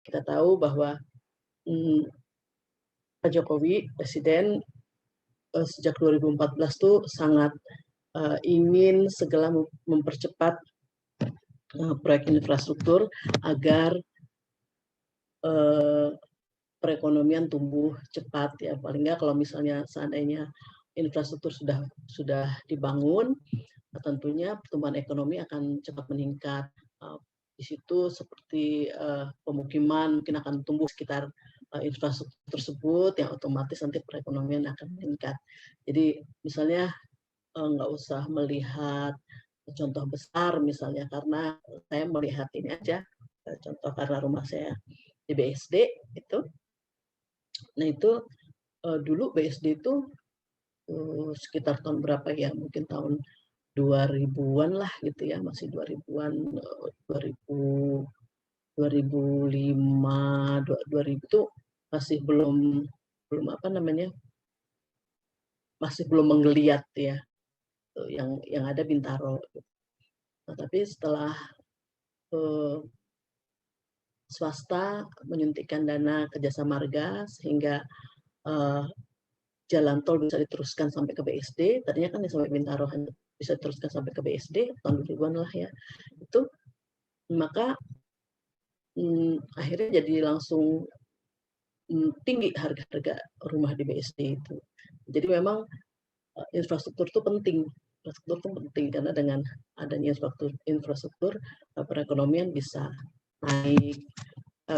kita tahu bahwa Pak Jokowi, Presiden, sejak 2014 tuh sangat ingin segera mempercepat proyek infrastruktur agar perekonomian tumbuh cepat ya. Paling nggak kalau misalnya seandainya infrastruktur sudah dibangun, tentunya pertumbuhan ekonomi akan cepat meningkat. Di situ seperti pemukiman mungkin akan tumbuh sekitar infrastruktur tersebut, yang otomatis nanti perekonomian akan meningkat. Jadi misalnya nggak usah melihat contoh besar misalnya, karena saya melihat ini aja, contoh karena rumah saya di BSD itu. Nah itu dulu BSD itu sekitar tahun berapa ya, mungkin tahun 2000-an lah gitu ya, masih 2000-an, 2005, 2000 itu masih belum apa namanya, masih belum menggeliat ya, yang ada Bintaro. Nah, tapi setelah swasta menyuntikkan dana ke Jasa Marga sehingga jalan tol bisa diteruskan sampai ke BSD, tadinya kan sampai Bintaro hanya bisa diteruskan sampai ke BSD tahun 2000-an lah ya, itu maka akhirnya jadi langsung tinggi harga-harga rumah di BSD itu. Jadi memang infrastruktur itu penting. Infrastruktur itu penting karena dengan adanya infrastruktur perekonomian bisa naik,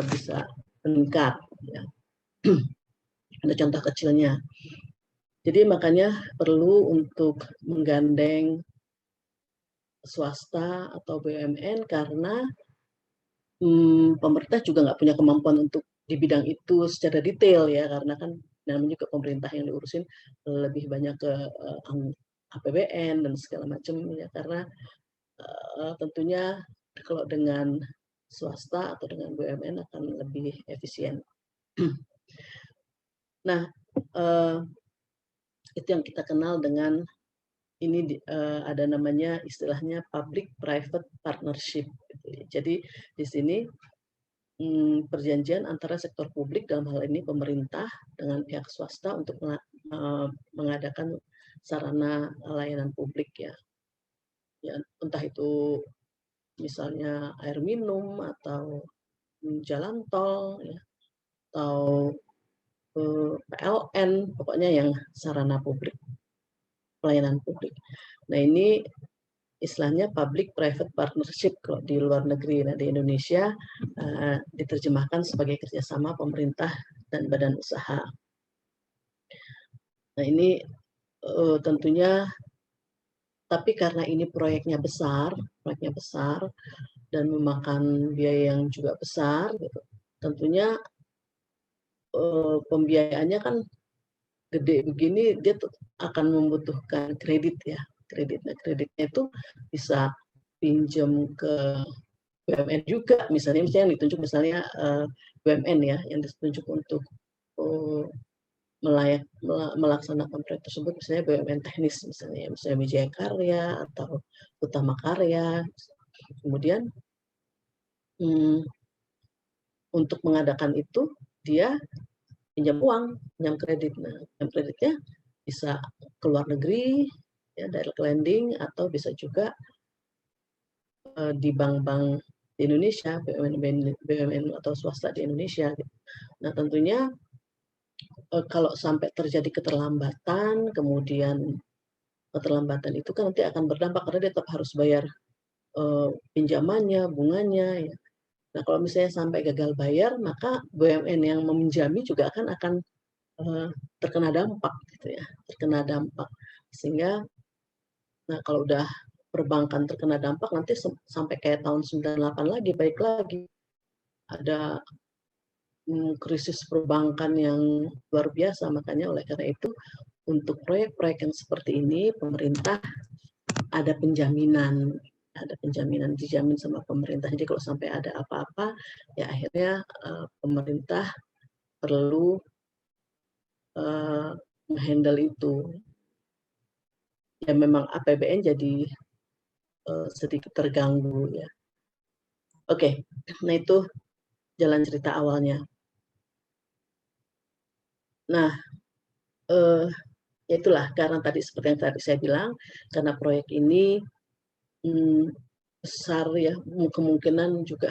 bisa meningkat. Ya. Ada contoh kecilnya. Jadi makanya perlu untuk menggandeng swasta atau BUMN karena pemerintah juga nggak punya kemampuan untuk di bidang itu secara detail ya, karena kan namanya juga pemerintah yang diurusin lebih banyak ke APBN dan segala macam ya, karena tentunya kalau dengan swasta atau dengan BUMN akan lebih efisien. Nah, itu yang kita kenal dengan ini ada namanya istilahnya public-private partnership. Jadi di sini perjanjian antara sektor publik, dalam hal ini pemerintah, dengan pihak swasta untuk mengadakan sarana layanan publik ya. Ya, entah itu misalnya air minum atau jalan tol ya, atau PLN, pokoknya yang sarana publik, pelayanan publik. Nah ini istilahnya public-private partnership kalau di luar negeri. Nah di Indonesia diterjemahkan sebagai kerjasama pemerintah dan badan usaha. Nah ini tentunya, tapi karena ini proyeknya besar dan memakan biaya yang juga besar, gitu, tentunya pembiayaannya kan gede begini, dia akan membutuhkan kredit ya, kreditnya itu bisa pinjam ke BUMN juga, misalnya yang ditunjuk misalnya BUMN ya, yang ditunjuk untuk melaksanakan proyek tersebut, misalnya BUMN teknis misalnya Wijaya Karya atau Utama Karya. Kemudian untuk mengadakan itu dia pinjam uang, pinjam kredit. Nah, pinjam kreditnya bisa ke luar negeri ya, direct lending, atau bisa juga di bank-bank di Indonesia, BUMN atau swasta di Indonesia. Nah tentunya kalau sampai terjadi keterlambatan, kemudian keterlambatan itu kan nanti akan berdampak karena dia tetap harus bayar pinjamannya, bunganya. Ya. Nah kalau misalnya sampai gagal bayar, maka BUMN yang meminjami juga akan terkena dampak, gitu ya, terkena dampak. Sehingga, nah kalau udah perbankan terkena dampak, nanti sampai kayak tahun 98 lagi, baik lagi. Ada krisis perbankan yang luar biasa. Makanya oleh karena itu, untuk proyek-proyek yang seperti ini, pemerintah ada penjaminan, dijamin sama pemerintah. Jadi kalau sampai ada apa-apa, ya akhirnya pemerintah perlu menghandle itu. Ya memang APBN jadi sedikit terganggu ya. Oke, nah itu jalan cerita awalnya. Nah, ya itulah karena tadi seperti yang tadi saya bilang, karena proyek ini besar ya, kemungkinan juga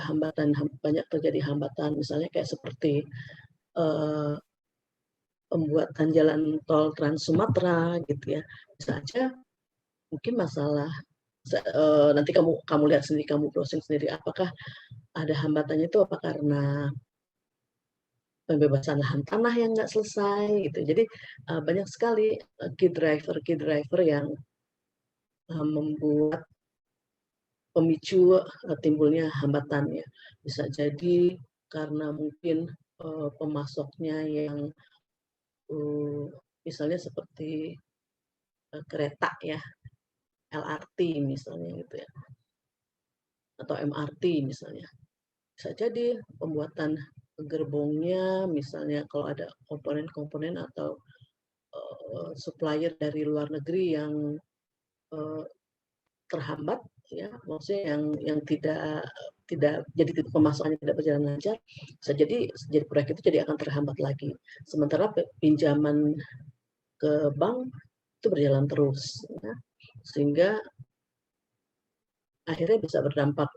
banyak terjadi hambatan, misalnya kayak seperti pembuatan jalan tol Trans Sumatera gitu ya, bisa aja mungkin masalah nanti kamu lihat sendiri, kamu browsing sendiri, apakah ada hambatannya itu apa karena pembebasan lahan tanah yang nggak selesai gitu. Jadi banyak sekali key driver yang membuat pemicu timbulnya hambatan ya. Bisa jadi karena mungkin pemasoknya yang misalnya seperti kereta ya, LRT misalnya gitu ya, atau MRT misalnya. Bisa jadi pembuatan gerbongnya, misalnya kalau ada komponen-komponen atau supplier dari luar negeri yang terhambat, ya, maksudnya yang tidak jadi pemasukannya tidak berjalan lancar, bisa jadi proyek itu jadi akan terhambat lagi. Sementara pinjaman ke bank itu berjalan terus, ya, sehingga akhirnya bisa berdampak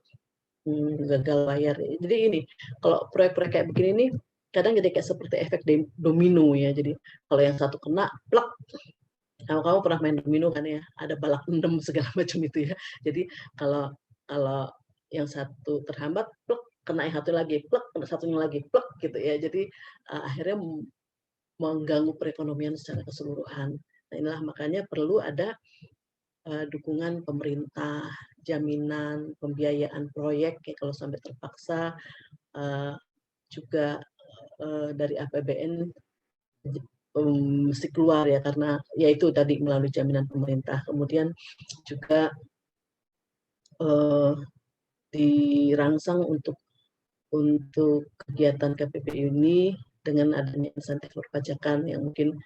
gagal bayar. Jadi ini kalau proyek-proyek kayak begini nih kadang jadi kayak seperti efek domino ya. Jadi kalau yang satu kena, plak. Kamu pernah main domino kan ya? Ada balak endem segala macam itu ya. Jadi kalau kalau yang satu terhambat, plak, kena yang satu lagi, plak, kena satunya lagi, plak gitu ya. Jadi akhirnya mengganggu perekonomian secara keseluruhan. Nah, inilah makanya perlu ada dukungan pemerintah, jaminan pembiayaan proyek ya kalau sampai terpaksa, juga dari APBN mesti keluar ya, karena ya itu tadi melalui jaminan pemerintah. Kemudian juga dirangsang untuk kegiatan KPPU ini dengan adanya insentif perpajakan yang mungkin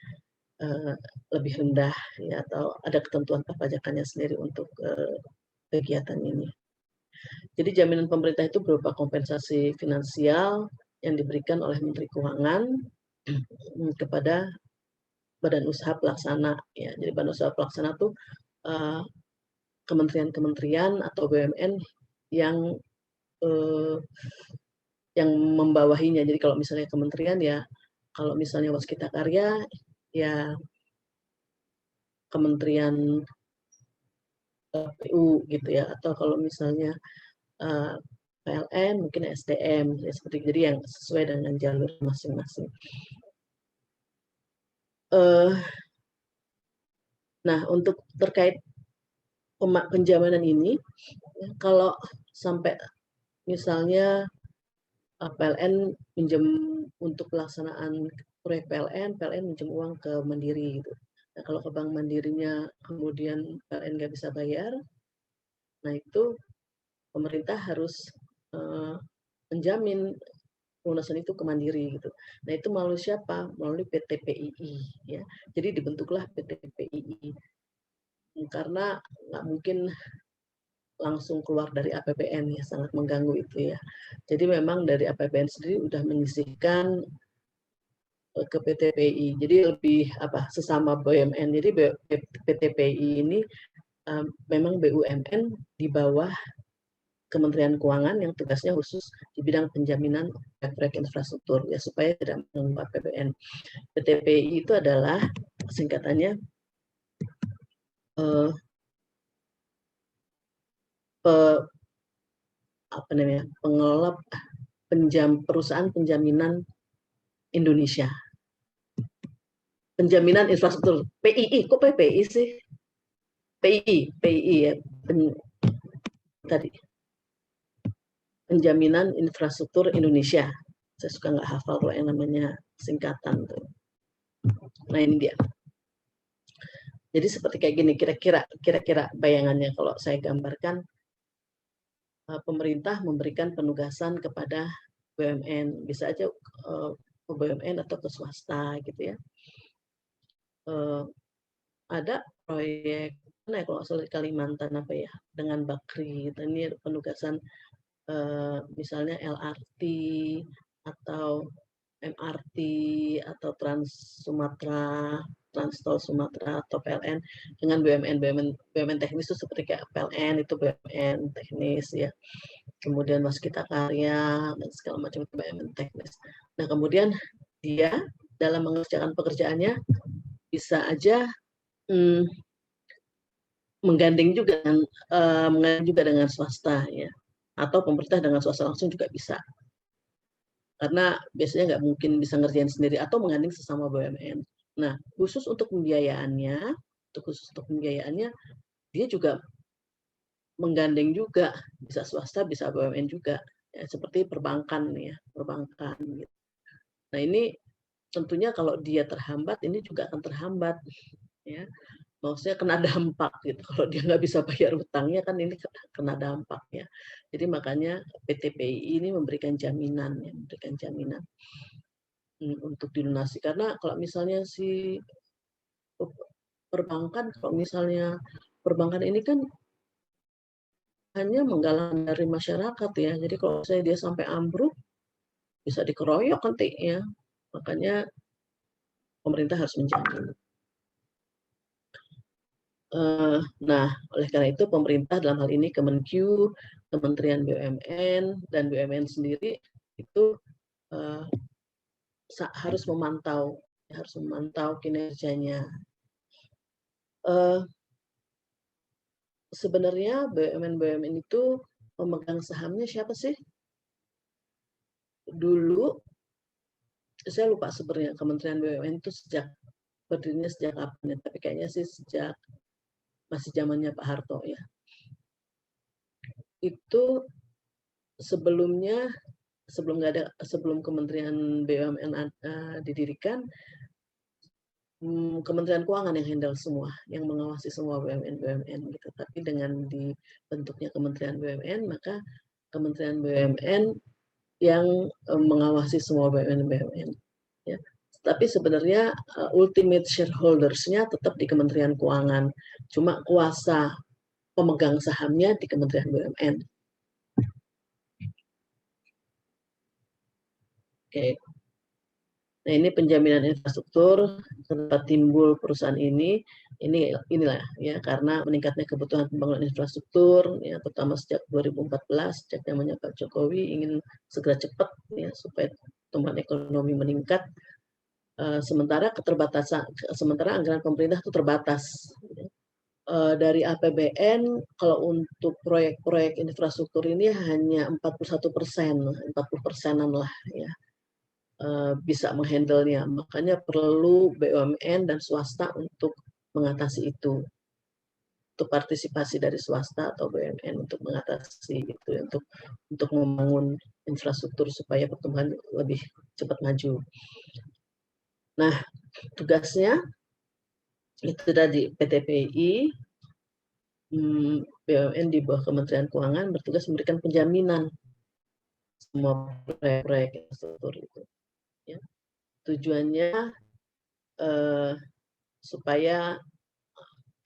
lebih rendah ya, atau ada ketentuan perpajakannya sendiri untuk kegiatan ini. Jadi jaminan pemerintah itu berupa kompensasi finansial yang diberikan oleh Menteri Keuangan kepada badan usaha pelaksana ya. Jadi badan usaha pelaksana itu kementerian-kementerian atau BUMN yang membawahinya. Jadi kalau misalnya kementerian ya, kalau misalnya Waskita Karya ya Kementerian PU gitu ya, atau kalau misalnya PLN mungkin SDM ya, seperti jadi yang sesuai dengan jalur masing-masing. Nah, untuk terkait penjaminan ini, kalau sampai misalnya PLN pinjam untuk pelaksanaan proyek PLN minjam uang ke Mandiri gitu. Nah, kalau ke Bank Mandirinya kemudian PLN nggak bisa bayar, nah itu pemerintah harus menjamin pelunasan itu ke Mandiri gitu. Nah, itu melalui siapa? Melalui PT PII ya. Jadi dibentuklah PT PII. Karena nggak mungkin langsung keluar dari APBN ya, sangat mengganggu itu ya. Jadi memang dari APBN sendiri udah menyisihkan ke PT PI. Jadi lebih sesama BUMN. Jadi PT PI ini memang BUMN di bawah Kementerian Keuangan yang tugasnya khusus di bidang penjaminan proyek infrastruktur ya, supaya tidak mengganggu APBN. PT PI itu adalah singkatannya pengelola perusahaan penjaminan Indonesia. Penjaminan infrastruktur PII, kok PPI sih? PII ya, tadi Penjaminan Infrastruktur Indonesia. Saya suka nggak hafal kalau yang namanya singkatan tuh. Nah, ini dia. Jadi seperti kayak gini, kira-kira bayangannya kalau saya gambarkan, pemerintah memberikan penugasan kepada BUMN, bisa aja ke BUMN atau ke swasta gitu ya. Ada proyek kalau soal Kalimantan dengan Bakri, ini penugasan misalnya LRT atau MRT atau Trans Sumatera, Trans Tol Sumatera atau PLN dengan BUMN teknis itu seperti kayak PLN itu BUMN teknis ya. Kemudian Waskita Karya dan segala macam itu BUMN teknis. Nah, kemudian dia dalam mengerjakan pekerjaannya bisa aja menggandeng juga dengan swasta ya, atau pemerintah dengan swasta langsung juga bisa, karena biasanya nggak mungkin bisa ngerjain sendiri atau menggandeng sesama BUMN. Nah, khusus untuk pembiayaannya dia juga menggandeng juga, bisa swasta bisa BUMN juga ya, seperti perbankan ya, perbankan gitu. Nah, ini tentunya kalau dia terhambat, ini juga akan terhambat ya, maksudnya kena dampak gitu. Kalau dia nggak bisa bayar hutangnya kan ini kena dampak ya. Jadi makanya PTPI ini memberikan jaminan ya, memberikan jaminan untuk dilunasi. Karena kalau misalnya si perbankan, kalau misalnya perbankan ini kan hanya menggalang dari masyarakat ya. Jadi kalau saya dia sampai ambruk bisa dikeroyok nanti ya. Makanya pemerintah harus menjamin. Nah, oleh karena itu pemerintah dalam hal ini Kemenkyu, Kementerian BUMN dan BUMN sendiri itu harus memantau kinerjanya. Sebenarnya BUMN itu pemegang sahamnya siapa sih? Dulu saya lupa sebenarnya Kementerian BUMN itu berdirinya sejak kapan ya, tapi kayaknya sih sejak masih zamannya Pak Harto ya. Itu sebelum Kementerian BUMN didirikan, Kementerian Keuangan yang handle semua, yang mengawasi semua BUMN gitu. Tapi dengan dibentuknya Kementerian BUMN, maka Kementerian BUMN yang mengawasi semua BUMN ya. Tapi sebenarnya ultimate shareholders-nya tetap di Kementerian Keuangan. Cuma kuasa pemegang sahamnya di Kementerian BUMN. Oke. Nah, ini penjaminan infrastruktur tempat timbul perusahaan inilah ya, karena meningkatnya kebutuhan pembangunan infrastruktur ya, terutama sejak 2014 sejak zamannya Pak Jokowi ingin segera cepat ya supaya pertumbuhan ekonomi meningkat. Sementara anggaran pemerintah itu terbatas. Dari APBN kalau untuk proyek-proyek infrastruktur ini hanya 41%, 40%-an lah ya. Bisa menghandlenya. Makanya perlu BUMN dan swasta untuk mengatasi itu. Untuk partisipasi dari swasta atau BUMN untuk mengatasi itu, untuk membangun infrastruktur supaya pertumbuhan lebih cepat maju. Nah, tugasnya itu tadi PTPI, BUMN di bawah Kementerian Keuangan bertugas memberikan penjaminan semua proyek-proyek infrastruktur itu. Ya. Tujuannya supaya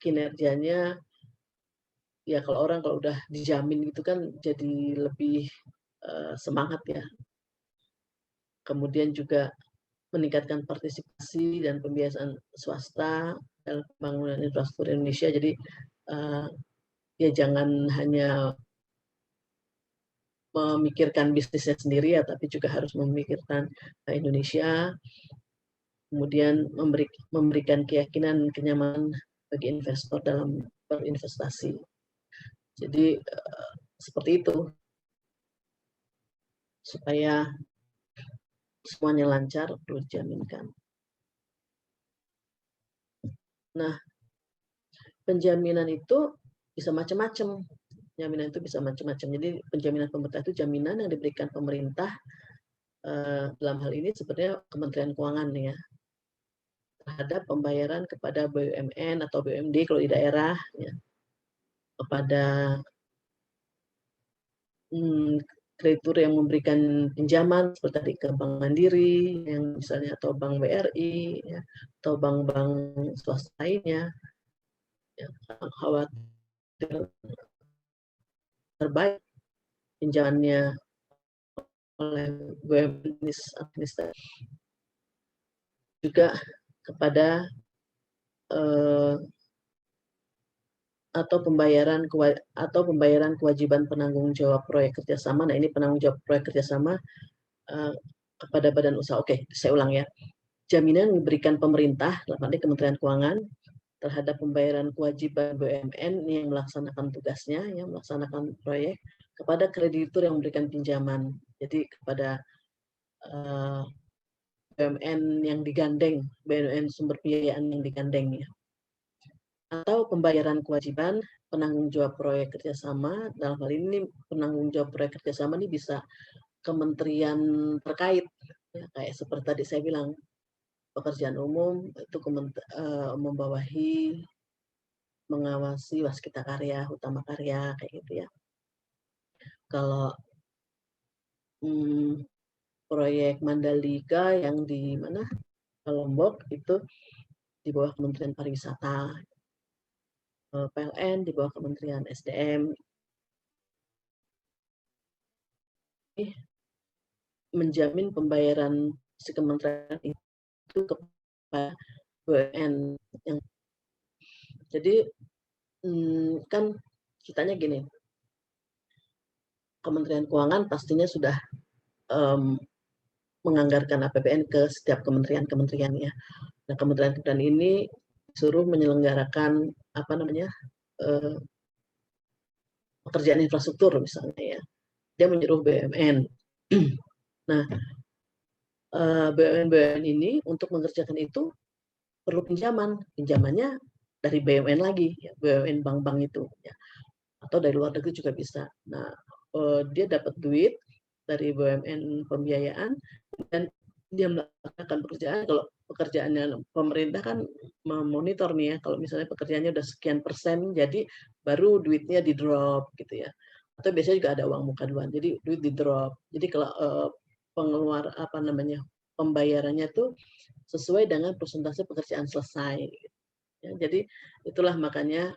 kinerjanya ya, kalau udah dijamin gitu kan jadi lebih semangat ya. Kemudian juga meningkatkan partisipasi dan pembiayaan swasta dalam pembangunan infrastruktur Indonesia. Jadi ya jangan hanya memikirkan bisnisnya sendiri ya, tapi juga harus memikirkan Indonesia. Kemudian memberikan keyakinan, kenyamanan bagi investor dalam berinvestasi. Jadi seperti itu supaya semuanya lancar perlu dijaminkan. Nah, penjaminan itu bisa macam-macam. Jaminan itu bisa macam-macam. Jadi penjaminan pemerintah itu jaminan yang diberikan pemerintah dalam hal ini sebenarnya Kementerian Keuangan ya, terhadap pembayaran kepada BUMN atau BUMD kalau di daerah ya, kepada kreditur yang memberikan pinjaman seperti tadi ke Bank Mandiri yang misalnya, atau Bank BRI ya, atau bank-bank swasta lainnya ya, khawatir terbaik pinjamannya oleh BUMN administrasi juga kepada atau pembayaran kewajiban penanggung jawab proyek kerjasama. Nah, ini penanggung jawab proyek kerjasama kepada badan usaha. Oke, saya ulang ya. Jaminan diberikan pemerintah, dalam arti Kementerian Keuangan, terhadap pembayaran kewajiban BUMN yang melaksanakan tugasnya, yang melaksanakan proyek, kepada kreditur yang memberikan pinjaman. Jadi kepada BUMN yang digandeng, BUMN sumber pembiayaan yang digandeng ya. Atau pembayaran kewajiban penanggung jawab proyek kerjasama. Dalam hal ini penanggung jawab proyek kerjasama ini bisa kementerian terkait, ya, kayak seperti tadi saya bilang, pekerjaan umum itu membawahi, mengawasi waskita karya, utama karya, kayak gitu ya. Kalau proyek Mandalika yang di mana, Lombok, itu di bawah Kementerian Pariwisata. PLN di bawah Kementerian SDM. Menjamin pembayaran si kementerian itu kepada BUMN. Jadi kan kitanya gini, Kementerian Keuangan pastinya sudah menganggarkan APBN ke setiap kementerian ya. Nah, kementerian ini disuruh menyelenggarakan pekerjaan infrastruktur misalnya ya. Dia menyuruh BUMN. Nah, BUMN ini untuk mengerjakan itu perlu pinjaman. Pinjamannya dari BUMN lagi, ya, BUMN bank-bank itu, ya. Atau dari luar negeri juga bisa. Nah, dia dapat duit dari BUMN pembiayaan dan dia melakukan pekerjaan. Kalau pekerjaannya pemerintah kan memonitor nih ya, kalau misalnya pekerjaannya udah sekian persen, jadi baru duitnya di drop gitu ya. Atau biasanya juga ada uang muka duluan, jadi duit di drop. Jadi kalau pembayarannya tuh sesuai dengan persentase pekerjaan selesai. Ya, jadi itulah makanya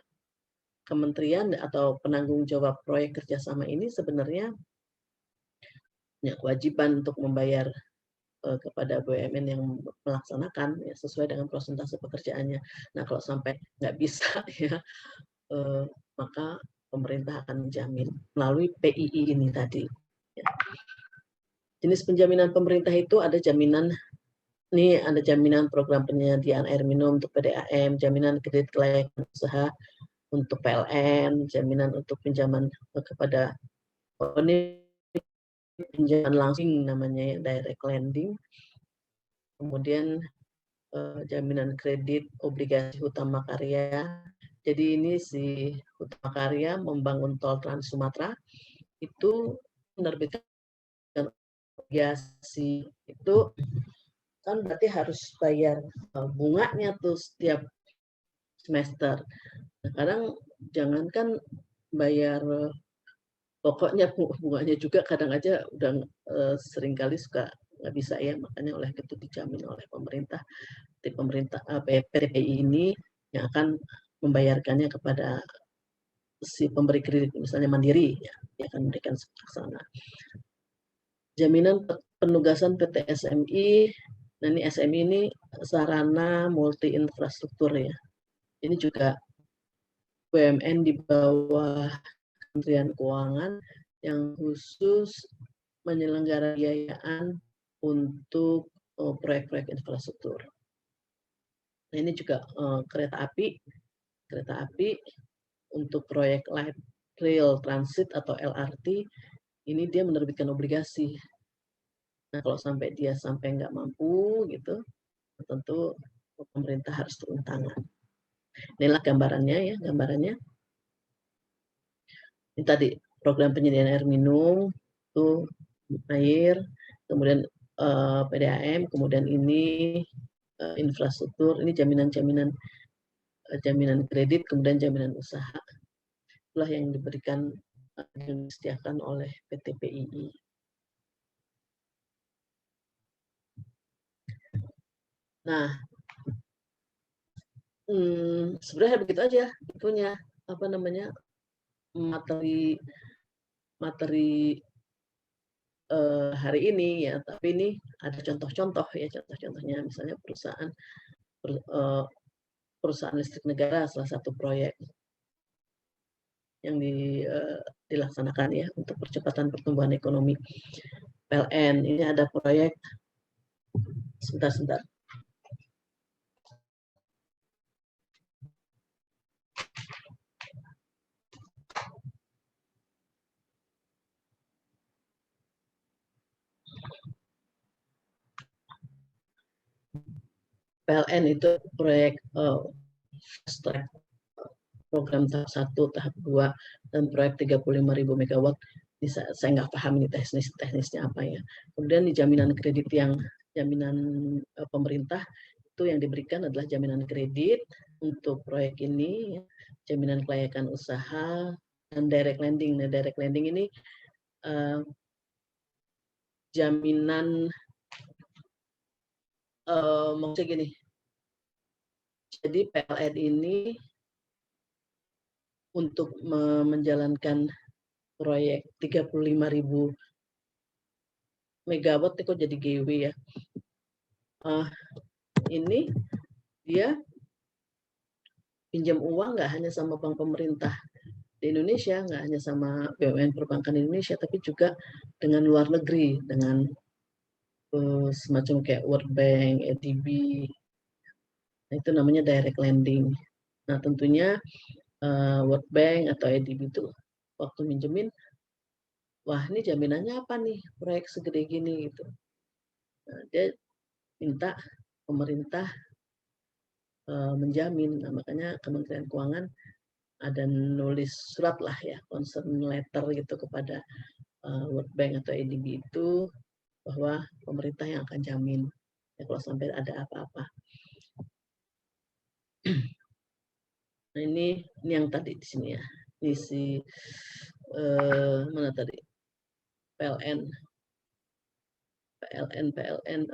kementerian atau penanggung jawab proyek kerjasama ini sebenarnya punya kewajiban untuk membayar kepada BUMN yang melaksanakan ya, sesuai dengan persentase pekerjaannya. Nah, kalau sampai nggak bisa ya, maka pemerintah akan menjamin melalui PII ini tadi. Ya. Jenis penjaminan pemerintah itu ada jaminan program penyediaan air minum untuk PDAM, jaminan kredit kelayakan usaha untuk PLN, jaminan untuk pinjaman kepada pinjaman langsung namanya ya, direct lending. Kemudian jaminan kredit obligasi utama karya. Jadi ini si utama karya membangun tol Trans Sumatera itu menerbitkan obligasi itu kan berarti harus bayar bunganya tuh setiap semester. Nah, kadang jangankan bayar pokoknya bunganya juga kadang aja udah seringkali suka nggak bisa ya, makanya oleh itu dijamin oleh pemerintah. Di pemerintah PTPI ini yang akan membayarkannya kepada si pemberi kredit, misalnya Mandiri, ya, dia akan memberikan sana. Jaminan penugasan PT SMI. Nah, ini SMI ini sarana multi infrastruktur ya. Ini juga BUMN di bawah Kementerian Keuangan yang khusus menyelenggarakan biayaan untuk proyek-proyek infrastruktur. Nah, ini juga kereta api untuk proyek light rail transit atau LRT, ini dia menerbitkan obligasi. Nah, kalau sampai dia nggak mampu gitu, tentu pemerintah harus turun tangan. Inilah gambarannya. Ini tadi program penyediaan air minum, itu air, kemudian PDAM, kemudian ini infrastruktur, ini jaminan kredit, kemudian jaminan usaha. Itulah yang diberikan yang disediakan oleh PT PII. Nah, sebenarnya begitu aja itunya materi materi hari ini ya, tapi ini ada contoh-contoh ya, contoh-contohnya misalnya perusahaan listrik negara, salah satu proyek yang dilaksanakan ya untuk percepatan pertumbuhan ekonomi. PLN ini ada proyek, sebentar. PLN itu proyek fast track program tahap 1, tahap 2, dan proyek 35.000 megawatt. Saya nggak paham ini teknisnya apa ya. Kemudian di jaminan kredit yang jaminan pemerintah itu yang diberikan adalah jaminan kredit untuk proyek ini, jaminan kelayakan usaha, dan direct lending. Nah, direct lending ini jaminan maksudnya gini. Jadi PLN ini untuk menjalankan proyek 35.000 megawatt itu jadi GW ya. Ini dia pinjam uang nggak hanya sama bank pemerintah di Indonesia, nggak hanya sama BUMN perbankan Indonesia, tapi juga dengan luar negeri, dengan semacam kayak World Bank, ADB. Nah, itu namanya direct lending. Nah, tentunya World Bank atau ADB itu waktu minjemin, wah ini jaminannya apa nih proyek segede gini gitu. Nah, dia minta pemerintah menjamin. Nah, makanya Kementerian Keuangan ada nulis surat lah ya, concern letter gitu kepada World Bank atau ADB itu bahwa pemerintah yang akan jamin ya kalau sampai ada apa-apa. Nah ini yang tadi di sini ya, ini si mana tadi PLN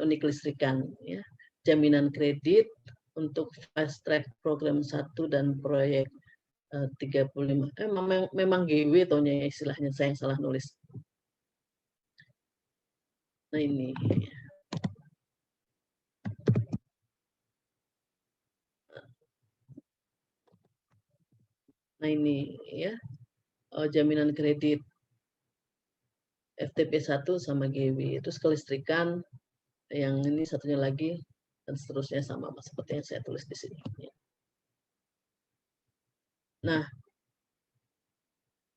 unik listrikan ya, jaminan kredit untuk fast track program 1 dan proyek 35 memang GW taunya ya, istilahnya saya yang salah nulis. Nah ini ya jaminan kredit FTP 1 sama GW, itu kelistrikan, yang ini satunya lagi dan seterusnya sama seperti yang saya tulis di sini. Nah,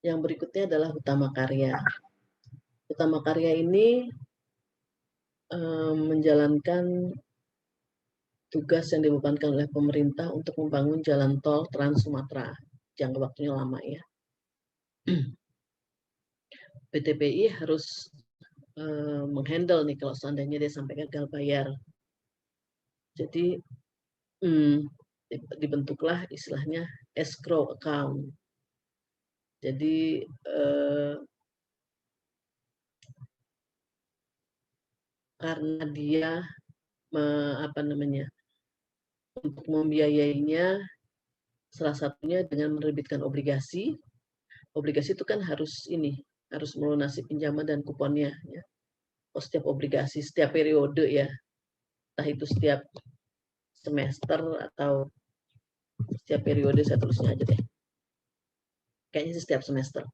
yang berikutnya adalah utama karya. Utama karya ini menjalankan tugas yang dibebankan oleh pemerintah untuk membangun jalan tol Trans Sumatera. Jangka waktunya lama ya. PTPI harus menghandle nih kalau seandainya dia sampai gagal bayar. Jadi dibentuklah istilahnya escrow account. Jadi karena dia untuk membiayainya salah satunya dengan menerbitkan obligasi. Obligasi itu kan harus melunasi pinjaman dan kuponnya ya. Setiap obligasi, setiap periode ya, entah itu setiap semester atau setiap periode, saya tulisnya aja deh. Kayaknya setiap semester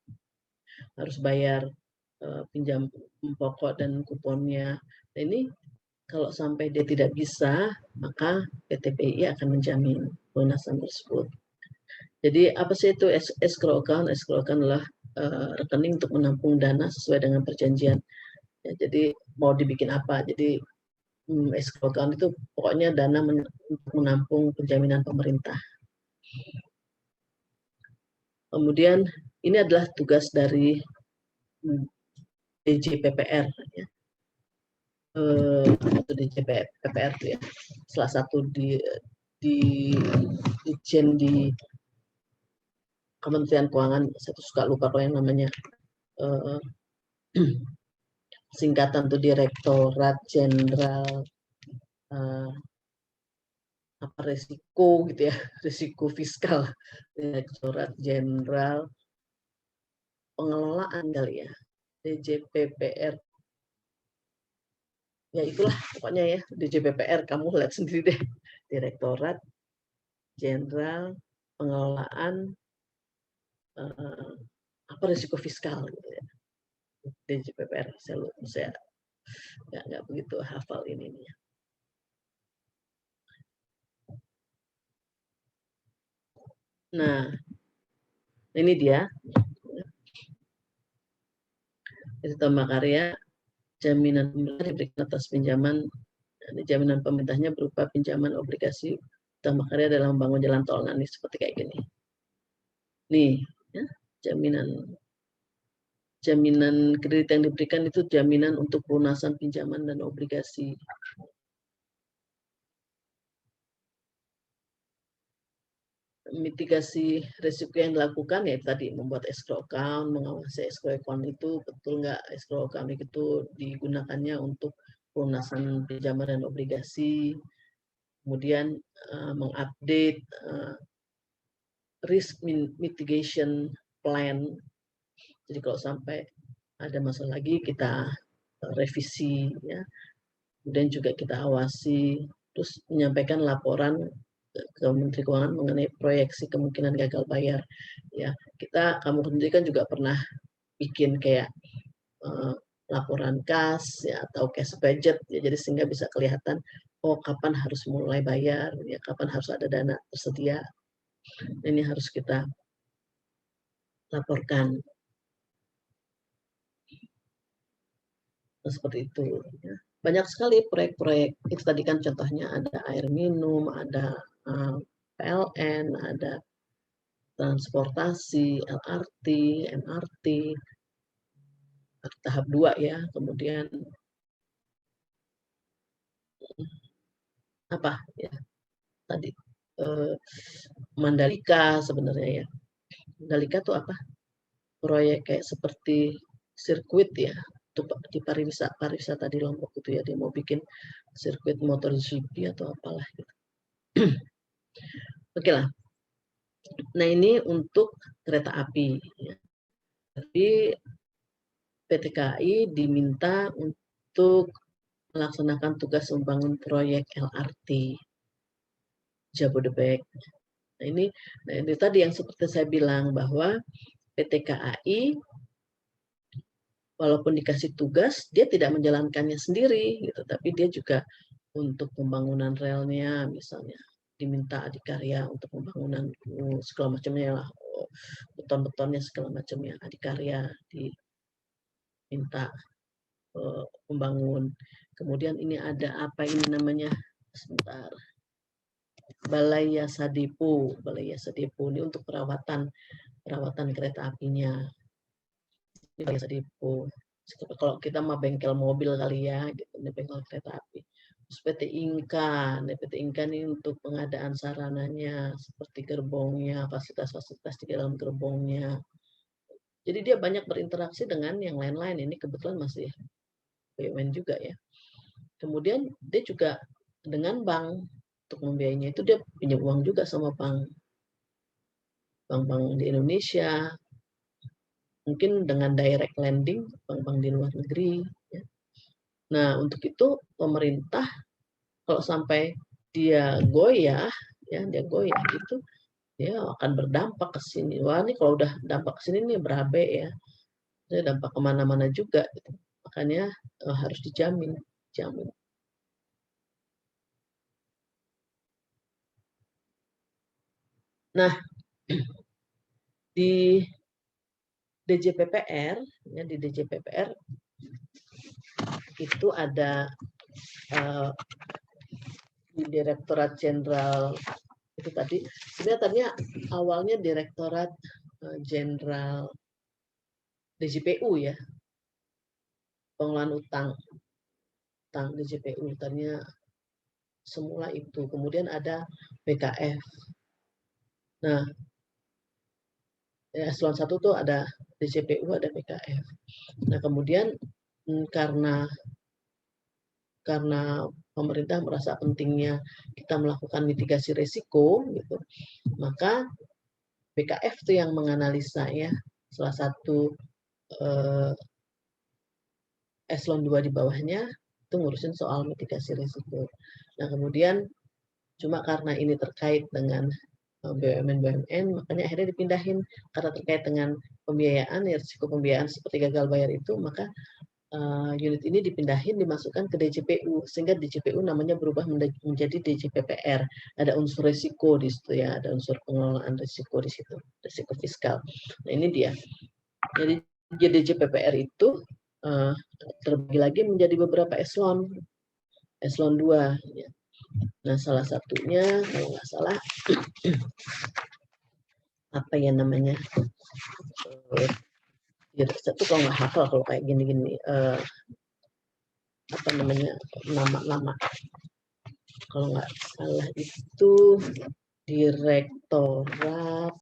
harus bayar pinjam pokok dan kuponnya. Nah, ini kalau sampai dia tidak bisa, maka PTPI akan menjamin pelunasan tersebut. Jadi apa sih itu escrow account? Escrow account adalah rekening untuk menampung dana sesuai dengan perjanjian. Ya, jadi mau dibikin apa? Jadi escrow account itu pokoknya dana untuk menampung penjaminan pemerintah. Kemudian ini adalah tugas dari DJPPR ya. Atau DJPPR ya. Salah satu di Kementerian Keuangan, saya tuh suka lupa kalau yang namanya singkatan tuh Direktorat Jenderal risiko gitu ya, risiko fiskal, Direktorat Jenderal pengelolaan kali ya, DJPPR. Ya itulah pokoknya ya, DJPPR, kamu lihat sendiri deh. Direktorat Jenderal Pengelolaan apa risiko fiskal gitu ya. DJPPR, saya nggak begitu hafal ini nih. Nah, ini dia. Itu tambah karya jaminan pemerintah diberikan atas pinjaman. Jaminan pemerintahnya berupa pinjaman obligasi tambah karya dalam membangun jalan tol. Nah, ini seperti kayak gini. Nih, ya, jaminan kredit yang diberikan itu jaminan untuk pelunasan pinjaman dan obligasi. Mitigasi risiko yang dilakukan ya tadi membuat escrow account, mengawasi escrow account itu betul nggak escrow account itu digunakannya untuk pelunasan pinjaman dan obligasi, kemudian mengupdate risk mitigation plan. Jadi kalau sampai ada masalah lagi kita revisi ya, kemudian juga kita awasi, terus menyampaikan laporan ke Menteri Keuangan mengenai proyeksi kemungkinan gagal bayar. Ya, kamu sendiri kan juga pernah bikin kayak laporan kas ya atau cash budget ya, jadi sehingga bisa kelihatan oh kapan harus mulai bayar ya, kapan harus ada dana tersedia. Ini harus kita laporkan. Seperti itu ya. Banyak sekali proyek-proyek itu tadi kan contohnya ada air minum, ada PLN, ada transportasi, LRT, MRT, tahap 2 ya, kemudian apa ya tadi Mandalika sebenarnya ya. Mandalika tuh apa? Proyek kayak seperti sirkuit ya, untuk di pariwisata di Lombok itu ya, dia mau bikin sirkuit MotoGP atau apalah gitu. Oke lah. Nah ini untuk kereta api. Ya. Tapi PT KAI diminta untuk melaksanakan tugas membangun proyek LRT Jabodebek. Nah ini tadi yang seperti saya bilang bahwa PT KAI walaupun dikasih tugas dia tidak menjalankannya sendiri gitu, tapi dia juga untuk pembangunan relnya misalnya diminta adikarya untuk pembangunan segala macamnya lah, beton-betonnya segala macamnya adikarya diminta membangun. Kemudian ini ada apa ini namanya sebentar, Balai Yasa Depo ini untuk perawatan kereta apinya. Balai Yasa Depo. Kalau kita mah bengkel mobil kali ya, gitu, ini bengkel kereta api. Terus PT Inka ini untuk pengadaan sarananya seperti gerbongnya, fasilitas-fasilitas di dalam gerbongnya. Jadi dia banyak berinteraksi dengan yang lain-lain. Ini kebetulan masih BUMN juga ya. Kemudian dia juga dengan bank untuk membiayainya itu dia pinjam uang juga sama bank di Indonesia, mungkin dengan direct lending bank-bank di luar negeri. Ya. Nah untuk itu pemerintah kalau sampai dia goyah gitu, dia akan berdampak ke sini. Wah ini kalau udah dampak ke sini nih berabe ya, dia dampak kemana-mana juga. Gitu. Makanya harus dijamin. Nah, di DJPPR, ya di DJPPR itu ada di Direktorat Jenderal itu tadi. Sebenarnya tadinya awalnya Direktorat Jenderal DJPU ya, pengelolaan utang DJPU tadinya semula itu. Kemudian ada BKF. Nah, eselon 1 tuh ada DJPU, ada BKF. Nah, kemudian karena pemerintah merasa pentingnya kita melakukan mitigasi risiko gitu, maka BKF itu yang menganalisa ya salah satu eselon 2 di bawahnya itu ngurusin soal mitigasi risiko. Nah, kemudian cuma karena ini terkait dengan BUMN, makanya akhirnya dipindahin karena terkait dengan pembiayaan, ya risiko pembiayaan seperti gagal bayar itu, maka unit ini dipindahin, dimasukkan ke DJPU, sehingga DJPU namanya berubah menjadi DJPPR. Ada unsur risiko di situ ya, ada unsur pengelolaan risiko di situ, risiko fiskal. Nah, ini dia. Jadi DJPPR itu terbagi lagi menjadi beberapa eselon 2. Ya. Nah, salah satunya kalau nggak salah apa ya namanya, satu kalau nggak hafal kalau kayak gini-gini, apa namanya, nama-nama, kalau nggak salah itu direktorat